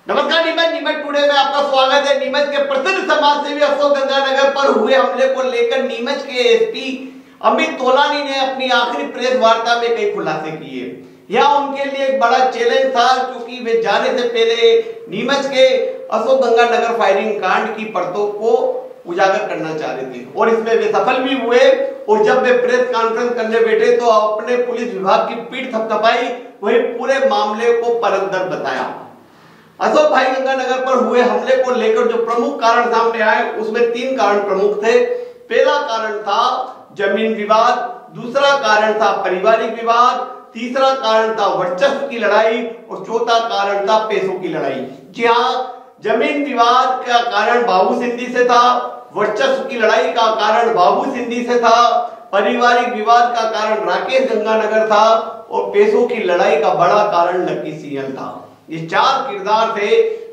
नमस्कार नीमच टुडे में आपका स्वागत है। नीमच के प्रसिद्ध समाज सेवी अशोक गंगानगर पर हुए हमले को लेकर नीमच के एसपी अमित तोलानी ने अपनी आखिरी प्रेस वार्ता में कई खुलासे किए। यह उनके लिए एक बड़ा चैलेंज था क्योंकि वे जाने से पहले नीमच के अशोक गंगानगर फायरिंग कांड की परतों को उजागर करना चाह रहे थे और इसमें वे सफल भी हुए। और जब वे प्रेस कॉन्फ्रेंस करने बैठे तो अपने पुलिस विभाग की पीठ थपथपाई, वही पूरे मामले को परंदर बताया। अशोक भाई गंगानगर पर हुए हमले को लेकर जो प्रमुख कारण सामने आए उसमें 3 कारण प्रमुख थे। पहला कारण था जमीन विवाद, दूसरा कारण था पारिवारिक विवाद, तीसरा कारण था वर्चस्व की लड़ाई और चौथा कारण था पैसों की लड़ाई। जी हाँ, जमीन विवाद का कारण बाबू सिंधी से था, वर्चस्व की लड़ाई का कारण बाबू सिंधी से था, पारिवारिक विवाद का कारण राकेश गंगानगर था और पैसों की लड़ाई का बड़ा कारण लक्की सिंहल था। ये 4 किरदार थे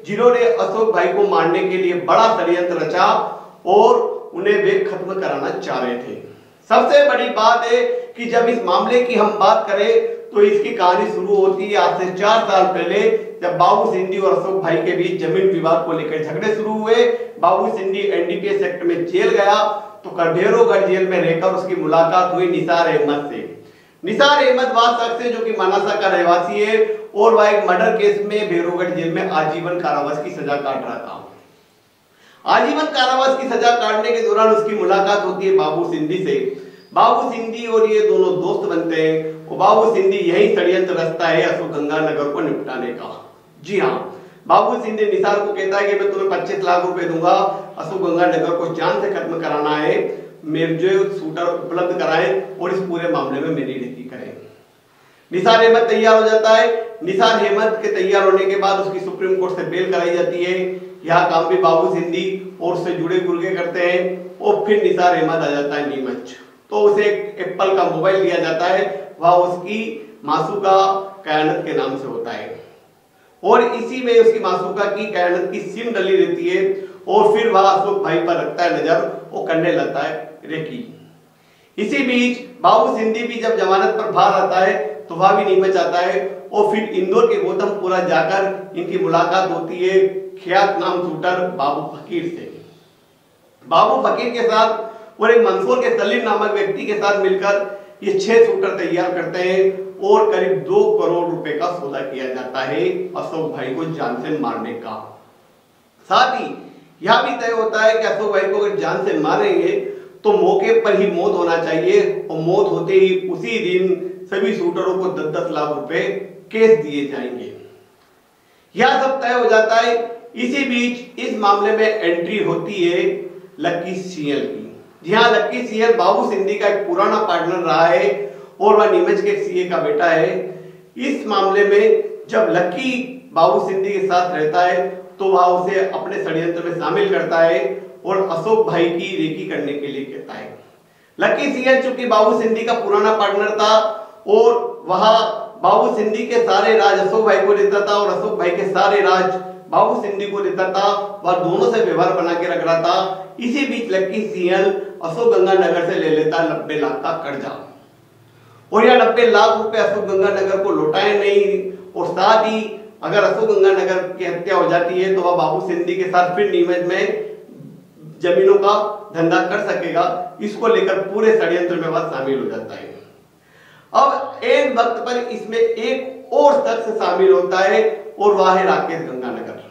जिन्होंने अशोक भाई को मारने के लिए बड़ा षड्यंत्र रचा और उन्हें वे खत्म कराना चाह रहे थे। सबसे बड़ी बात है कि जब इस मामले की हम बात करें तो इसकी कहानी शुरू होती है आज से 4 साल पहले, जब बाबू सिंधी और अशोक भाई के बीच जमीन विवाद को लेकर झगड़े शुरू हुए। बाबू सिंधी एनडीपीएस सेक्टर में जेल गया तो भैरवगढ़ जेल में रहकर उसकी मुलाकात हुई निसार अहमद से। निसार अहमद वह शख्स है जो कि मानासा का रहवासी है और वह एक मर्डर केस में भैरवगढ़ जेल में आजीवन कारावास की सजा काट रहा था। आजीवन कारावास की सजा काटने के दौरान उसकी मुलाकात होती है बाबू सिंधी से। बाबू सिंधी और ये दोनों दोस्त बनते हैं और बाबू सिंधी यही षड्यंत्र रचता है अशोक गंगानगर को निपटाने का। जी हाँ, बाबू सिंधी निसार को कहता है कि मैं तुम्हें 25 लाख रुपए दूंगा, अशोक गंगानगर को जान से खत्म कराना है, मेरे जो शूटर उपलब्ध कराएं और इस पूरे मामले में मेरी रेकी करें। निसार अहमद तैयार हो जाता है। निसार अहमद के तैयार होने के बाद उसकी सुप्रीम कोर्ट से बेल कराई जाती है। यहाँ काम भी बाबू सिंधी और उससे जुड़े गुर्गे करते हैं और फिर निसार अहमद आ जाता है नीमच। तो उसे एक एप्पल का मोबाइल दिया जाता है, वह उसकी मासूका कयानत के नाम से होता है और इसी में उसकी मासूका की कयानत की सिम डली रहती है और फिर वह अशोक भाई पर रखता है नजर और करने लगता है रेकी। इसी बीच बाबू सिंधी भी जब जमानत पर बाहर आता है तो वह भी नीमच आता है और फिर इंदौर के गौतमपुरा जाकर इनकी मुलाकात होती है ख्यात नाम शूटर बाबू फकीर से। बाबू फकीर के साथ और एक मंसूर के सलीम नामक व्यक्ति के साथ मिलकर ये 6 शूटर तैयार करते हैं और करीब 2 करोड़ रुपए का सौदा किया जाता है अशोक भाई को जान से मारने का। साथ ही यह भी तय होता है कि अशोक भाई को अगर जान से मारेंगे तो मौके पर ही मौत होना चाहिए और मौत होते ही उसी दिन सभी शूटरों को 10-10 लाख रुपए केस दिए जाएंगे। यह सब तय हो जाता है। इसी बीच इस मामले में एंट्री होती है लक्की सिंहल की। जी हाँ, लक्की सिंहल बाबू सिंधी का एक पुराना पार्टनर रहा है और वह नीमच के सीए का बेटा है। इस मामले में जब लक्की बाबू सिंधी के साथ रहता है तो वह उसे अपने षड्यंत्र में शामिल करता है और अशोक भाई की रेकी करने के लिए कहता है। लक्की सिंहल चूंकि बाबू सिंधी का पुराना पार्टनर था और वह बाबू सिंधी के सारे राज अशोक भाई को देता था और अशोक भाई के सारे राज बाबू सिंधी को देता था, वह दोनों से व्यवहार बना के रख रहा था। इसी बीच लक्की सिंहल अशोक गंगानगर से ले लेता 90 लाख का कर्जा और यह 90 लाख रुपए अशोक गंगानगर को लौटाए नहीं और साथ ही अगर अशोक गंगानगर की हत्या हो जाती है तो वह बाबू सिंधी के साथ फिर नीमच में जमीनों का धंधा कर सकेगा। इसको लेकर पूरे षड्यंत्र में वह शामिल हो जाता है। अब एक वक्त पर इसमें एक और शख्स शामिल होता है और वह है राकेश गंगानगर।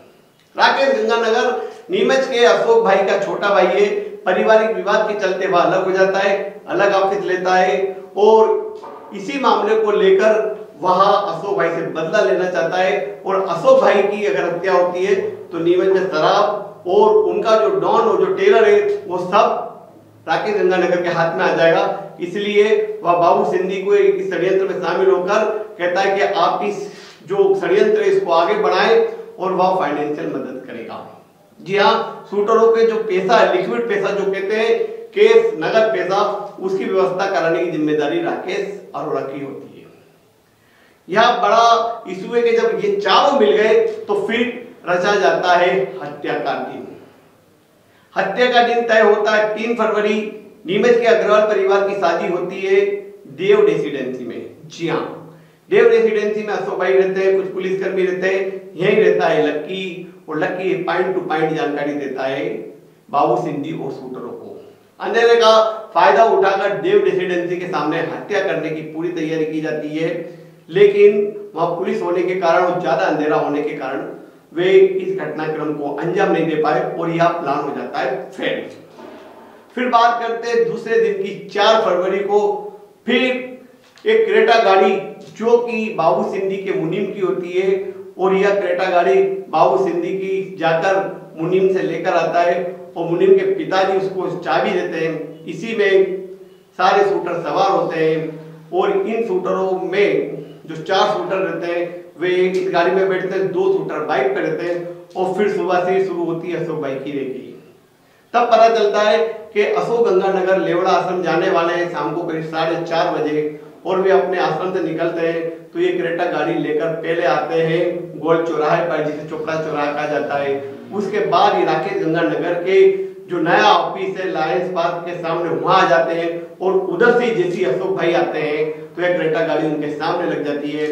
राकेश गंगानगर नीमच के अशोक भाई का छोटा भाई है। पारिवारिक विवाद के चलते वह अलग हो जाता है, अलग ऑफिस लेता है और इसी मामले को लेकर वह अशोक भाई से बदला लेना चाहता है और अशोक भाई की अगर हत्या होती है तो नीमच में शराब और उनका जो डॉन और जो टेलर है वो सब राकेश गंगानगर के हाथ में आ जाएगा। इसलिए वह बाबू सिंधी को इस षड्यंत्र में शामिल होकर कहता है कि आप इस जो षड्यंत्र है इसको आगे बढ़ाएं और वह फाइनेंशियल मदद करेगा। जी हाँ, शूटरों के जो पैसा है, लिक्विड पैसा जो कहते हैं, केस नगद पैसा, उसकी व्यवस्था कराने की जिम्मेदारी राकेश अरोड़ा की होती है। यह बड़ा इशू है कि जब ये चारों मिल गए तो फिर रचा जाता है हत्या का दिन। हत्या का दिन तय होता है 3 फरवरी। नीमच के अग्रवाल परिवार की शादी होती है देव रेसिडेंसी में। जी हाँ, देव रेसिडेंसी में अशोक भाई रहते हैं, कुछ पुलिसकर्मी रहते हैं, यही रहता है लक्की, और लक्की पॉइंट टू पॉइंट जानकारी देता है बाबू सिंधी और शूटरों को। अंधेरे का फायदा उठाकर देव रेसिडेंसी के सामने हत्या करने की पूरी तैयारी की जाती है, लेकिन वहां पुलिस होने के कारण और ज्यादा अंधेरा होने के कारण वे इस घटनाक्रम को अंजाम नहीं दे पाए और यह प्लान हो जाता है फेल। फिर बात करते हैं दूसरे दिन की 4 फरवरी को, फिर एक क्रेटा गाड़ी जो कि बाबू सिंधी के मुनीम की होती है, और यह क्रेटा गाड़ी बाबू सिंधी की जाकर मुनीम से लेकर आता है और मुनीम के पिताजी उसको चाबी देते हैं। इसी में सारे शूटर सवार होते हैं और इन शूटरों में जो 4 शूटर रहते हैं वे इस गाड़ी में बैठते हैं, 2 शूटर बाइक पे रहते हैं और फिर सुबह से शुरू होती है अशोक भाई की रेकी। तब पता चलता है कि अशोक गंगानगर लेवड़ा आश्रम जाने वाले हैं शाम को करीब 4:30 बजे, और वे अपने आश्रम से निकलते हैं तो ये क्रेटा गाड़ी लेकर पहले आते हैं गोल चौराहे पर, जिसे चोपड़ा चौराहा कहा जाता है। उसके बाद ये राकेश गंगानगर के जो नया ऑफिस है लायंस पार्क के सामने, वहां आ जाते हैं और उधर से जैसे अशोक भाई आते हैं तो यह क्रेटा गाड़ी उनके सामने लग जाती है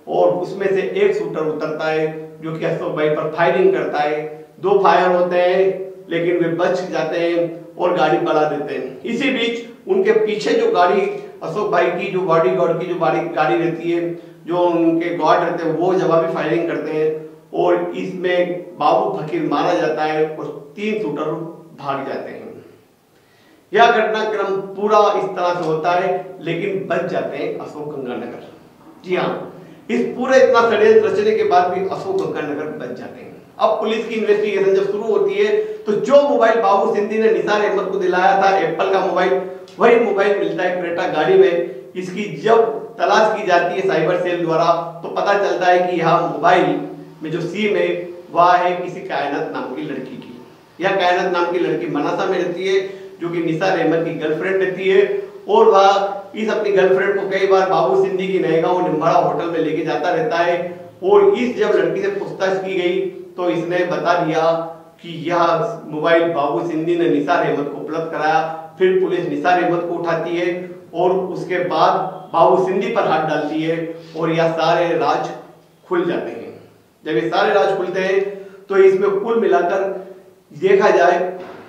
और उसमें से एक शूटर उतरता है जो कि अशोक भाई पर फायरिंग करता है। 2 फायर होते हैं लेकिन वे बच जाते हैं और गाड़ी बढ़ा देते हैं। इसी बीच उनके पीछे जो गाड़ी अशोक भाई की जो बॉडीगार्ड की जो गाड़ी रहती है, जो उनके गार्ड रहते हैं, वो जवाबी फायरिंग करते हैं और इसमें बाबू फकीर मारा जाता है और 3 शूटर भाग जाते हैं। यह घटनाक्रम पूरा इस तरह से होता है, लेकिन बच जाते हैं अशोक गंगानगर। जी हाँ, इस पूरे इतना षड्यंत्र रचने के बाद भी अशोक गंगानगर बच जाते हैं। अब पुलिस की इन्वेस्टिगेशन जब शुरू होती है तो जो मोबाइल बाबू सिंधी ने निसार अहमद को दिलाया था, एप्पल का मोबाइल, वही मोबाइल मिलता है क्रेटा गाड़ी में। इसकी जब तलाश की जाती है साइबर सेल द्वारा तो पता चलता है कि यह मोबाइल में जो सिम है वह है किसी कायनात नाम की लड़की की। यह कायनात नाम की लड़की मनासा में रहती है जो कि निसार अहमद की गर्लफ्रेंड रहती है, और वह इस अपनी गर्लफ्रेंड को कई बार बाबू सिंधी की नएगांव निम्बाड़ा होटल में लेके जाता रहता है। और इस जब लड़की से पूछताछ की गई तो इसने बता दिया कि यह मोबाइल बाबू सिंधी ने निसार अहमद को उपलब्ध कराया। फिर पुलिस निसार अहमद को उठाती है और उसके बाद बाबू सिंधी पर हाथ डालती है और यह सारे राज खुल जाते हैं। जब ये सारे राज खुलते हैं तो इसमें कुल मिलाकर देखा जाए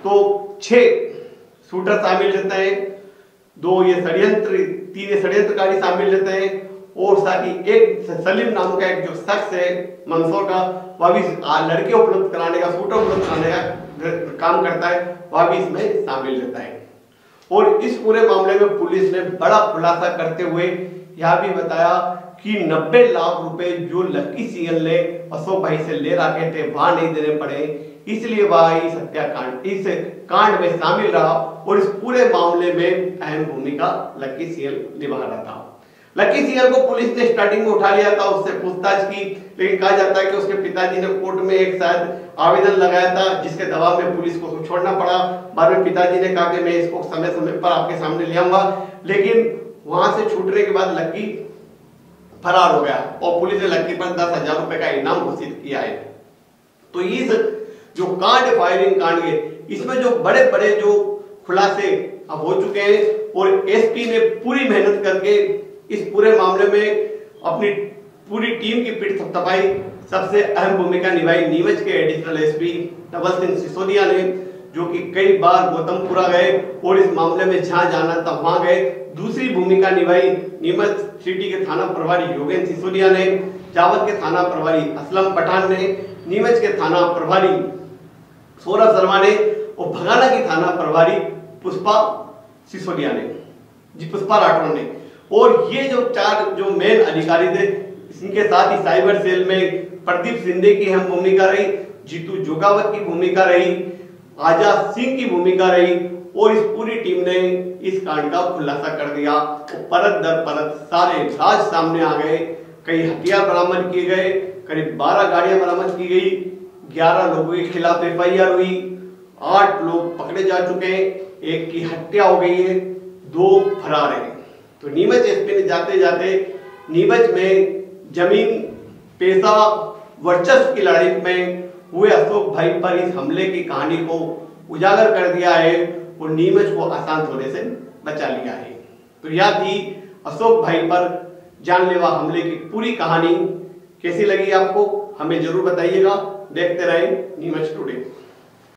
तो 6 शूटर शामिल रहते हैं, 2 ये षड्यंत्र 3 ये षड्यंत्रकारी शामिल रहते हैं, और साथ ही एक सलीम नाम का एक जो शख्स है मंदसौर का, वह भी लड़के उपलब्ध कराने का, शूटर उपलब्ध कराने का काम करता है, वह भी इसमें शामिल रहता है। और इस पूरे मामले में पुलिस ने बड़ा खुलासा करते हुए यह भी बताया कि 90 लाख रुपए जो लक्की सिंह ने अशोक भाई से ले रखे थे वहां नहीं देने पड़े, इसलिए वह इस हत्याकांड इस कांड में शामिल रहा और इस पूरे मामले में अहम भूमिका लक्की सिंह निभा रहा था। लक्की सिंह को पुलिस ने स्टार्टिंग में उठा लिया था, उससे पूछताछ की, लेकिन कहा जाता है कि उसके पिताजी ने कोर्ट में एक शायद आवेदन लगाया था जिसके दबाव में पुलिस को छोड़ना पड़ा। बाद में पिताजी ने कहा कि मैं इसको समय समय पर आपके सामने ले आऊंगा, लेकिन वहां से छूटने के बाद लक्की फरार हो गया और पुलिस ने लक्की पर 10,000 रुपए का इनाम घोषित किया है। तो इस जो कांड फायरिंग कांड के इसमें जो बड़े बड़े जो खुलासे अब हो चुके हैं और एसपी ने पूरी मेहनत करके इस पूरे मामले में अपनी पूरी टीम की पीठ थपथपाई। सबसे अहम भूमिका निभाई नीमच के एडिशनल एसपी नवल सिंह सिसोदिया ने, जो कि कई बार गौतमपुरा गए और इस मामले में जहां जाना था वहां गए। दूसरी भूमिका निभाई नीमच सिटी के थाना प्रभारी योगेंद्र सिसोदिया ने, जावद के थाना प्रभारी असलम पठान ने, नीमच के थाना प्रभारी सौरभ शर्मा ने और भगाना की थाना प्रभारी पुष्पा सिसोदिया ने, जी पुष्पा राठौर ने। और ये जो 4 जो मेन अधिकारी थे, इनके साथ ही साइबर सेल में प्रदीप सिंधे की अहम भूमिका रही, जीतू जोगावत की भूमिका रही, आजाद सिंह की भूमिका रही और इस पूरी टीम ने इस कांड का खुलासा कर दिया। तो परत दर परत सारे राज सामने आ गए। कई हथियार बरामद किए गए, करीब 12 गाड़ियां बरामद की गई, 11 लोगों के खिलाफ एफआईआर हुई, 8 लोग पकड़े जा चुके हैं, 1 की हत्या हो गई है, 2 फरार हैं। तो नीमच एसपी ने जाते जाते नीमच में जमीन पेशा वर्चस्व की लड़ाई में हुए अशोक भाई पर इस हमले की कहानी को उजागर कर दिया है और नीमच को अशांत होने से बचा लिया है। तो यह थी अशोक भाई पर जानलेवा हमले की पूरी कहानी कैसी लगी आपको हमें जरूर बताइएगा। देखते रहें नीमच टुडे।